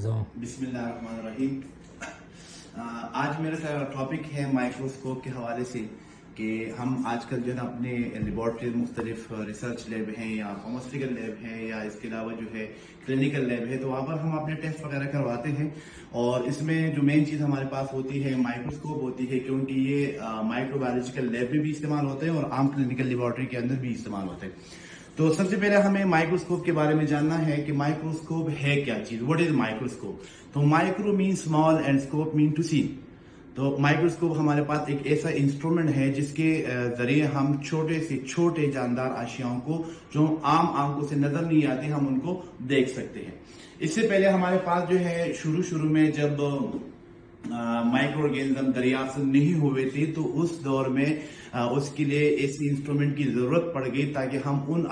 जाऊं। बिस्मिल्लाहिर्रहमानिर्रहीम। आज मेरा टॉपिक है माइक्रोस्कोप के हवाले से कि हम आजकल जो है ना अपने लेबॉर्ट्री मुख्तलिफ रिसर्च लैब हैं या फार्मास्यूटिकल लैब हैं या इसके अलावा जो है क्लिनिकल लैब है, तो वहाँ पर हम अपने टेस्ट वगैरह करवाते हैं और इसमें जो मेन चीज़ हमारे पास होती है माइक्रोस्कोप होती है, क्योंकि ये माइक्रोबायोलॉजिकल लैब में भी इस्तेमाल होते हैं और आम क्लिनिकल लेबॉर्ट्री के अंदर भी इस्तेमाल होते हैं। तो सबसे पहले हमें माइक्रोस्कोप के बारे में जानना है कि माइक्रोस्कोप है क्या चीज, व्हाट इज माइक्रोस्कोप। तो micro mean small and scope mean to see. तो माइक्रोस्कोप हमारे पास एक ऐसा इंस्ट्रूमेंट है जिसके जरिए हम छोटे से छोटे जानदार आशियाओं को जो आम आंखों से नजर नहीं आते हम उनको देख सकते हैं। इससे पहले हमारे पास जो है शुरू में जब माइक्रो ऑर्गेनिज्म दरियाफ्त नहीं हुए थे तो उस दौर में उसके लिए ऐसे इंस्ट्रूमेंट की जरूरत पड़ गई ताकि हम उन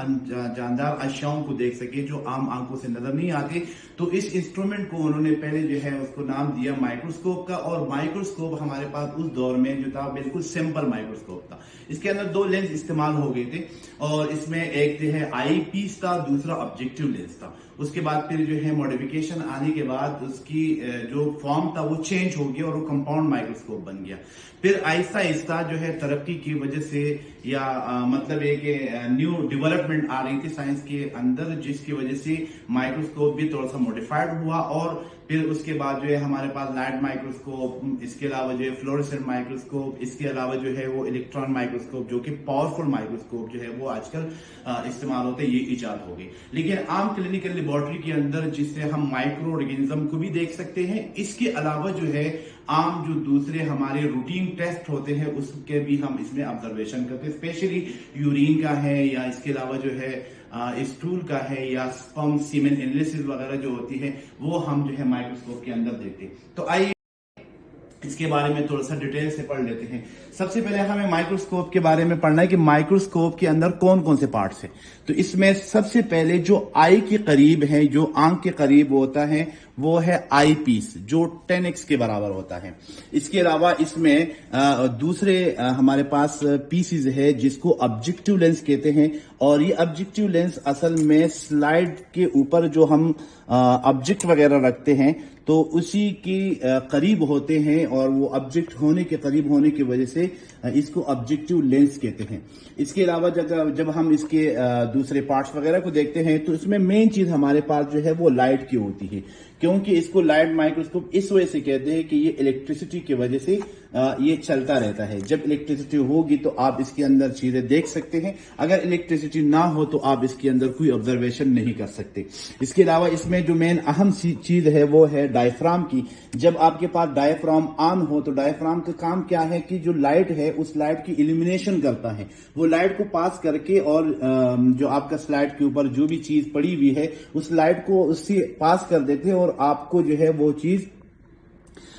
जानदार अशियाओं को देख सके जो आम आंखों से नजर नहीं आते। तो इस इंस्ट्रूमेंट को उन्होंने पहले जो है उसको नाम दिया माइक्रोस्कोप का। और माइक्रोस्कोप हमारे पास उस दौर में जो था बिल्कुल सिंपल माइक्रोस्कोप था। इसके अंदर दो लेंस इस्तेमाल हो गए थे और इसमें एक जो है आई पीस था, दूसरा ऑब्जेक्टिव लेंस था। उसके बाद फिर जो है मॉडिफिकेशन आने के बाद उसकी जो फॉर्म था वो चेंज हो गया और वो कंपाउंड माइक्रोस्कोप बन गया। फिर आहिस्ता आहिस्ता जो है तरक्की की वजह से या मतलब एक न्यू डेवलपमेंट आ रही थी साइंस के अंदर, जिसकी वजह से माइक्रोस्कोप भी थोड़ा सा मॉडिफाइड हुआ। और फिर उसके बाद जो है हमारे पास लाइट माइक्रोस्कोप, इसके अलावा जो है फ्लोरेसेंट माइक्रोस्कोप, इसके अलावा जो है वो इलेक्ट्रॉन माइक्रोस्कोप जो कि पावरफुल माइक्रोस्कोप जो है वो आजकल इस्तेमाल होते हैं, ये इजाद हो गई। लेकिन आम क्लिनिकल लेबोरेटरी के अंदर जिससे हम माइक्रो ऑर्गेनिज्म को भी देख सकते हैं, इसके अलावा जो है आम जो दूसरे हमारे रूटीन टेस्ट होते हैं उसके भी हम इसमें ऑब्जर्वेशन करते हैं, स्पेशली यूरिन का है या इसके अलावा जो है स्टूल का है या स्पर्म सीमेन एनालिसिस वगैरह जो होती है वो हम जो है माइक्रोस्कोप के अंदर देखते हैं। तो आइए इसके बारे में थोड़ा सा डिटेल से पढ़ लेते हैं। सबसे पहले हमें माइक्रोस्कोप के बारे में पढ़ना है कि माइक्रोस्कोप के अंदर कौन कौन से पार्ट्स हैं। तो इसमें सबसे पहले जो आई के करीब है, जो आंख के करीब होता है, वो है आई पीस जो 10x के बराबर होता है। इसके अलावा इसमें दूसरे हमारे पास पीसीज है जिसको ऑब्जेक्टिव लेंस कहते हैं। और ये ऑब्जेक्टिव लेंस असल में स्लाइड के ऊपर जो हम ऑब्जेक्ट वगैरह रखते हैं तो उसी के करीब होते हैं और वो ऑब्जेक्ट होने के करीब होने की वजह से इसको ऑब्जेक्टिव लेंस कहते हैं। इसके अलावा जब हम इसके दूसरे पार्ट्स वगैरह को देखते हैं तो इसमें मेन चीज हमारे पास जो है वो लाइट की होती है, क्योंकि इसको लाइट माइक्रोस्कोप इस वजह से कहते हैं कि ये इलेक्ट्रिसिटी की वजह से ये चलता रहता है। जब इलेक्ट्रिसिटी होगी तो आप इसके अंदर चीजें देख सकते हैं, अगर इलेक्ट्रिसिटी ना हो तो आप इसके अंदर कोई ऑब्जर्वेशन नहीं कर सकते। इसके अलावा इसमें जो मेन अहम चीज है वो है डायफ्राम की। जब आपके पास डायफ्राम ऑन हो तो डायफ्राम का काम क्या है कि जो लाइट है उस लाइट की इल्यूमिनेशन करता है, वो लाइट को पास करके और जो आपका स्लाइड के ऊपर जो भी चीज पड़ी हुई है उस लाइट को उससे पास कर देते हैं और आपको जो है वो चीज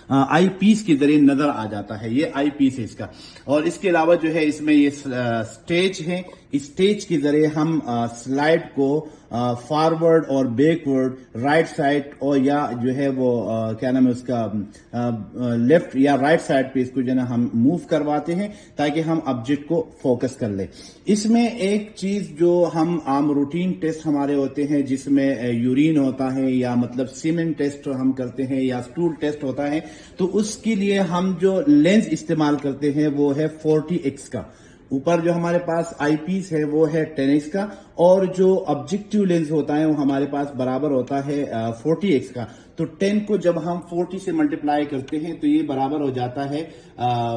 आई पीस के जरिए नजर आ जाता है। ये आई पीस है इसका। और इसके अलावा जो है इसमें ये स्टेज है, इस स्टेज के जरिए हम स्लाइड को फॉरवर्ड और बैकवर्ड, राइट साइड और या जो है वो क्या नाम है उसका लेफ्ट या राइट साइड पे इसको जो है हम मूव करवाते हैं ताकि हम ऑब्जेक्ट को फोकस कर ले। इसमें एक चीज जो हम आम रूटीन टेस्ट हमारे होते हैं जिसमें यूरिन होता है या मतलब सीमेन टेस्ट हम करते हैं या स्टूल टेस्ट होता है, तो उसके लिए हम जो लेंस इस्तेमाल करते हैं वो है 40x का। ऊपर जो हमारे पास आई पीस है वो है 10x का और जो ऑब्जेक्टिव लेंस होता है वो हमारे पास बराबर होता है 40x का। तो 10 को जब हम 40 से मल्टीप्लाई करते हैं तो ये बराबर हो जाता है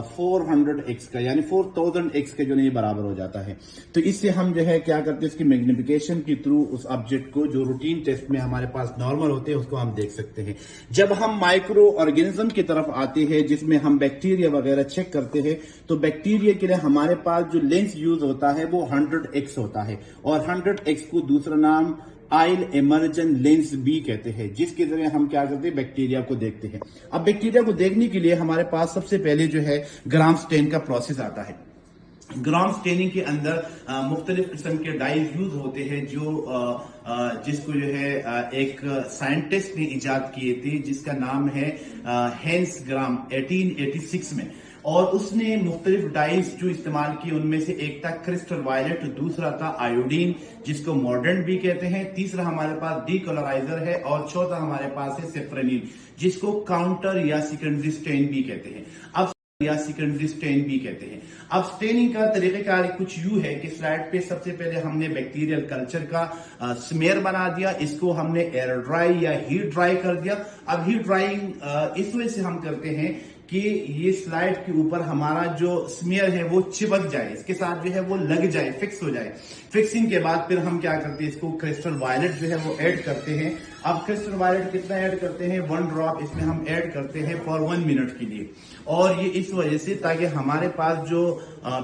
400x का, यानी 4000x का जो नहीं बराबर हो जाता है। तो इससे हम जो है क्या करते हैं, इसकी मैग्निफिकेशन के थ्रू उस ऑब्जेक्ट को जो रूटीन टेस्ट में हमारे पास नॉर्मल होते हैं उसको हम देख सकते हैं। जब हम माइक्रो ऑर्गेनिज्म की तरफ आते हैं जिसमें हम बैक्टीरिया वगैरह चेक करते हैं तो बैक्टीरिया के लिए हमारे पास जो लेंस यूज होता है वो 100x होता है और 100x को दूसरा नाम आइल इमर्जन लेंस भी कहते हैं, जिसके जरिए हम क्या करते हैं बैक्टीरिया को देखते हैं। अब बैक्टीरिया को देखने के लिए हमारे पास सबसे पहले जो है ग्राम स्टेन का प्रोसेस आता है। ग्राम स्टेनिंग के अंदर मुख्तलिफ किस्म के डाइज यूज होते हैं जो जिसको जो है एक साइंटिस्ट ने इजाद किए थे जिसका नाम है हेंस ग्राम 1886 में। اور اس نے مختلف ڈائز جو استعمال کی، ان میں سے ایک تھا کرسٹل وائلٹ، دوسرا تھا آیوڈین جس کو مارڈنٹ بھی کہتے ہیں، تیسرا ہمارے پاس ڈی کلرائزر ہے، اور چوتھا ہمارے پاس ہے سیفرنین جس کو کاؤنٹر یا سیکنڈری سٹین بھی کہتے ہیں، سیکنڈری سٹین بھی کہتے ہیں۔ اب سٹیننگ کا طریقہ کار کچھ یوں ہے کہ سلائڈ پہ سب سے پہلے ہم نے بیکٹیریل کلچر کا سمیئر بنا دیا، اس کو ہم نے ایئر ڈرائی یا ہیٹ ڈرائی کر دیا۔ اب ہیٹ ڈرائنگ اس وجہ سے ہم کرتے ہیں کہ یہ سلائڈ کے اوپر ہمارا جو سمیئر ہے وہ چپک جائے، اس کے ساتھ جو ہے وہ لگ جائے، فکس ہو جائے۔ فکسنگ کے بعد پھر ہم کیا کرتے ہیں، اس کو کرسٹل وائلٹ جو ہے وہ ایڈ کرتے ہیں۔ اب کرسٹل وائلٹ کتنا ایڈ کرتے ہیں، 1 ڈراپ اس میں ہم ایڈ کرتے ہیں فار 1 منٹ کے لیے، اور یہ اس وجہ سے تاکہ ہمارے پاس جو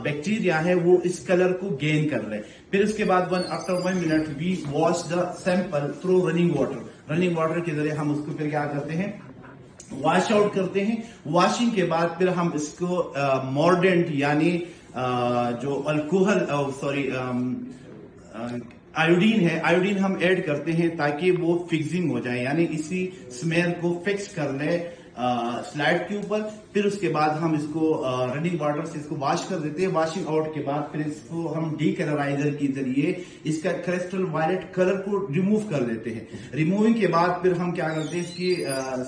بیکٹیریا ہے وہ اس کلر کو گین کر لے۔ پھر اس کے بعد after 1 minute we wash the sample through running water کے ذریعے ہم اس کو پھر کیا کرتے ہیں، واش آؤٹ کرتے ہیں۔ واشنگ کے بعد پھر ہم اس کو مارڈنٹ یعنی جو آیوڈین ہے، آیوڈین ہم ایڈ کرتے ہیں تاکہ وہ فکسنگ ہو جائے، یعنی اسی سمیئر کو فکس کر لے سلائڈ کے اوپر۔ پھر اس کے بعد ہم اس کو رننگ واٹر سے اس کو واش کر دیتے ہیں۔ واشنگ آؤٹ کے بعد پھر اس کو ہم ڈی کلرائزر کے ذریعے اس کا کرسٹل وائلٹ کلر کو ریموو کر دیتے ہیں۔ ریموونگ کے بعد پھر ہم کیا کرتے ہیں، اس کے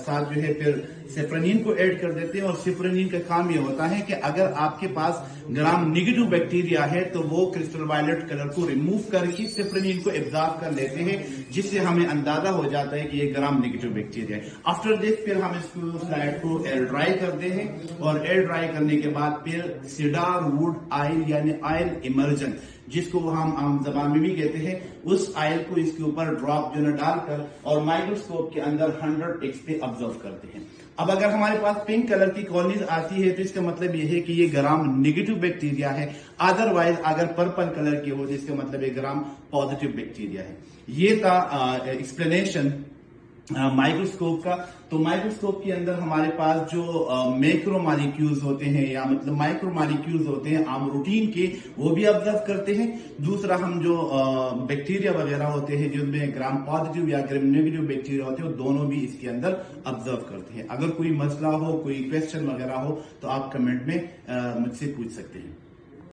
ساتھ جو ہے پھر سیفرنین کو ایڈ کر دیتے ہیں، اور سیفرنین کا کام یہ ہوتا ہے کہ اگر آپ کے پاس گرام نیگیٹو بیکٹیریا ہے تو وہ کرسٹل وائلٹ کلر کو ریموو کر کے سیفرنین کو ایبزارب کر لیتے ہیں، جس سے ہمیں اندازہ ہو جاتا ہے کہ یہ گرام نیگیٹو بیکٹیریا ہے۔ آفٹر دس پھر ہم اس کو سلائڈ کو ایئر ڈرائی کرتے ہیں، اور ایئر ڈرائی کرنے کے بعد پھر سیڈار ووڈ آئل یعنی آئل ایمرجن جس کو ہم عام زبان میں بھی کہتے ہیں، اس آئل کو اس کے اوپر ڈراپ جو ہے ڈال کر اور مائکروسکوپ کے اندر 100x پہ آبزرو کرتے ہیں۔ اب اگر ہمارے پاس پنک کلر کی کالونیز آتی ہے تو اس کا مطلب یہ ہے کہ یہ گرام نیگیٹو بیکٹیریا ہے، ادروائز اگر پرپل کلر کی ہو تو اس کا مطلب یہ گرام پازیٹیو بیکٹیریا ہے۔ یہ تھا ایکسپلینیشن مائکروسکوپ کا۔ تو مائکروسکوپ کے اندر ہمارے پاس جو میکرو مالیکیولز ہوتے ہیں یا مطلب مائکرو مالیکیولز ہوتے ہیں عام روٹین کے، وہ بھی آبزرو کرتے ہیں۔ دوسرا ہم جو بیکٹیریا وغیرہ ہوتے ہیں جن میں گرام پازیٹیو یا گرام نیگیٹو بیکٹیریا ہوتے ہیں، وہ دونوں بھی اس کے اندر آبزرو کرتے ہیں۔ اگر کوئی مسئلہ ہو، کوئی کویسچن وغیرہ ہو تو آپ کمنٹ میں مجھ سے پوچھ سکتے ہیں۔